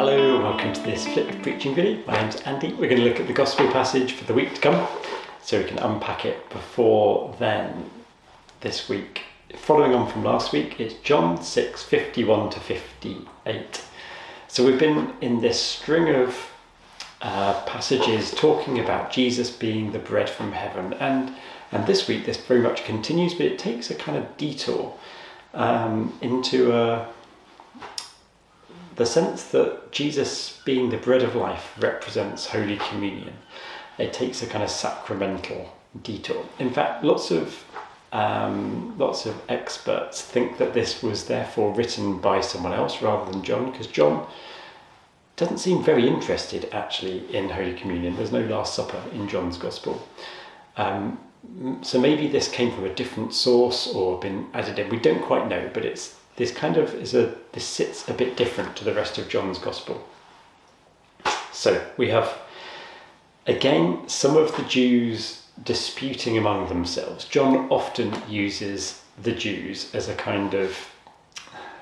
Hello, welcome to this flipped preaching video. My name's Andy. We're going to look at the gospel passage for the week to come so we can unpack it before then. This week, following on from last week, it's John 6:51 to 58. So we've been in this string of passages talking about Jesus being the bread from heaven, and this week this very much continues, but it takes a kind of detour into the sense that Jesus being the bread of life represents Holy Communion. It takes a kind of sacramental detour. In fact, lots of experts think that this was therefore written by someone else rather than John, because John doesn't seem very interested actually in Holy Communion. There's no Last Supper in John's Gospel. So maybe this came from a different source or been added in. We don't quite know, but this sits a bit different to the rest of John's Gospel. So we have, again, some of the Jews disputing among themselves. John often uses the Jews as a kind of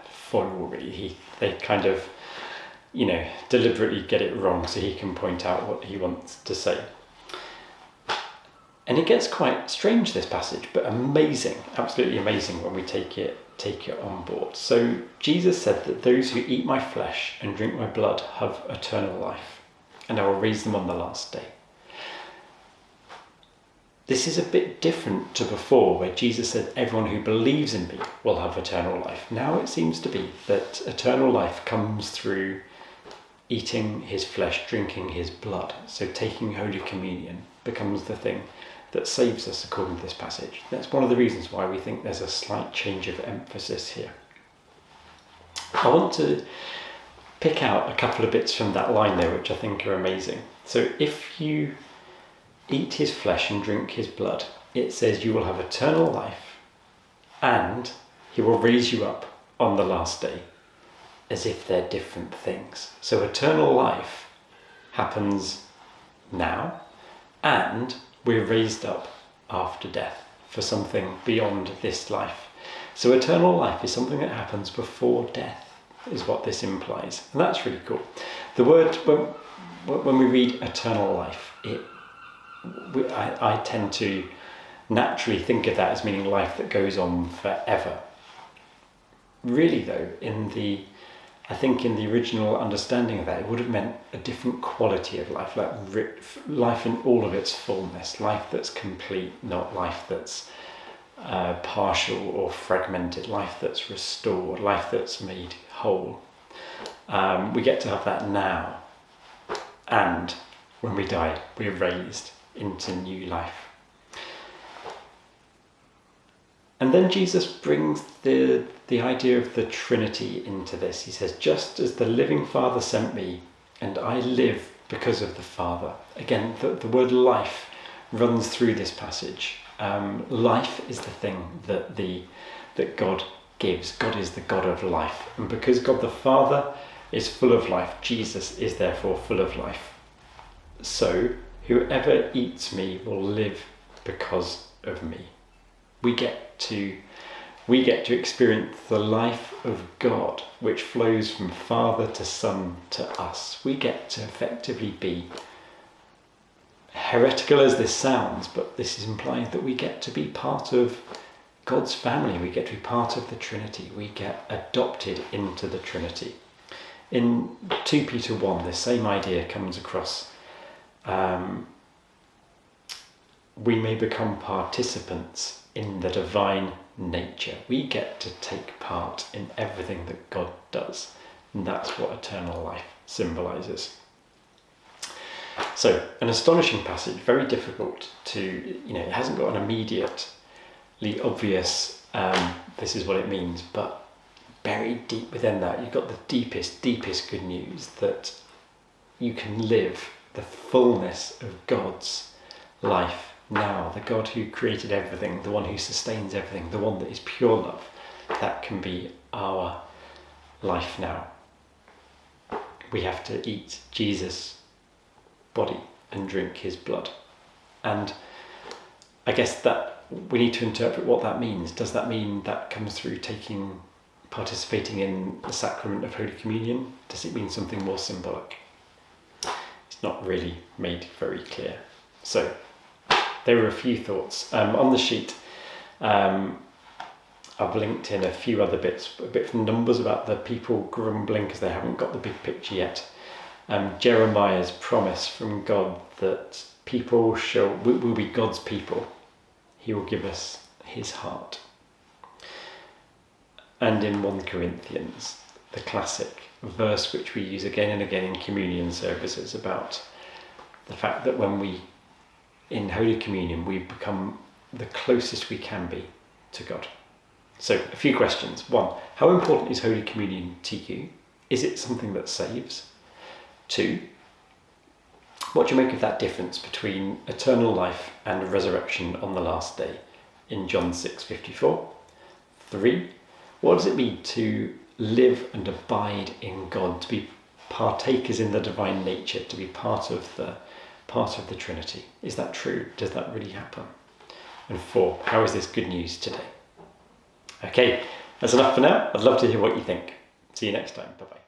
foil, really. They kind of, deliberately get it wrong so he can point out what he wants to say. And it gets quite strange, this passage, but amazing, absolutely amazing when we take it on board. So Jesus said that those who eat my flesh and drink my blood have eternal life, and I will raise them on the last day. This is a bit different to before, where Jesus said everyone who believes in me will have eternal life. Now it seems to be that eternal life comes through eating his flesh, drinking his blood. So taking Holy Communion becomes the thing that saves us, according to this passage. That's one of the reasons why we think there's a slight change of emphasis here. I want to pick out a couple of bits from that line there, which I think are amazing. So if you eat his flesh and drink his blood, it says you will have eternal life and he will raise you up on the last day, as if they're different things. So eternal life happens now, and we're raised up after death for something beyond this life. So eternal life is something that happens before death, is what this implies. And that's really cool. The word, when we read eternal life, I tend to naturally think of that as meaning life that goes on forever. Really though, I think in the original understanding of that, it would have meant a different quality of life, like life in all of its fullness, life that's complete, not life that's partial or fragmented, life that's restored, life that's made whole. We get to have that now, and when we die, we're raised into new life. And then Jesus brings the idea of the Trinity into this. He says, just as the living Father sent me, and I live because of the Father. Again, the word life runs through this passage. Life is the thing that God gives. God is the God of life. And because God the Father is full of life, Jesus is therefore full of life. So whoever eats me will live because of me. We get to experience the life of God, which flows from Father to Son to us. We get to effectively be, heretical as this sounds, but this is implying that we get to be part of God's family. We get to be part of the Trinity. We get adopted into the Trinity. In 2 Peter 1, the same idea comes across. We may become participants in the divine nature. We get to take part in everything that God does, and that's what eternal life symbolizes. So, an astonishing passage, very difficult to, it hasn't got an immediately obvious, this is what it means, but buried deep within that, you've got the deepest good news that you can live the fullness of God's life now, the God who created everything, the one who sustains everything, the one that is pure love. That can be our life now. We have to eat Jesus' body and drink his blood. And I guess that we need to interpret what that means. Does that mean that comes through taking participating in the sacrament of Holy Communion? Does it mean something more symbolic? It's not really made very clear. So there were a few thoughts. On the sheet, I've linked in a few other bits, a bit from Numbers about the people grumbling because they haven't got the big picture yet. Jeremiah's promise from God that people will be God's people. He will give us his heart. And in 1 Corinthians, the classic verse which we use again and again in communion services about the fact that when we, in Holy Communion, we become the closest we can be to God. So, a few questions. 1, how important is Holy Communion to you? Is it something that saves? 2, what do you make of that difference between eternal life and resurrection on the last day in John 6:54? 3, what does it mean to live and abide in God, to be partakers in the divine nature, to be part of the Trinity? Is that true? Does that really happen? And 4, how is this good news today? Okay, that's enough for now. I'd love to hear what you think. See you next time. Bye-bye.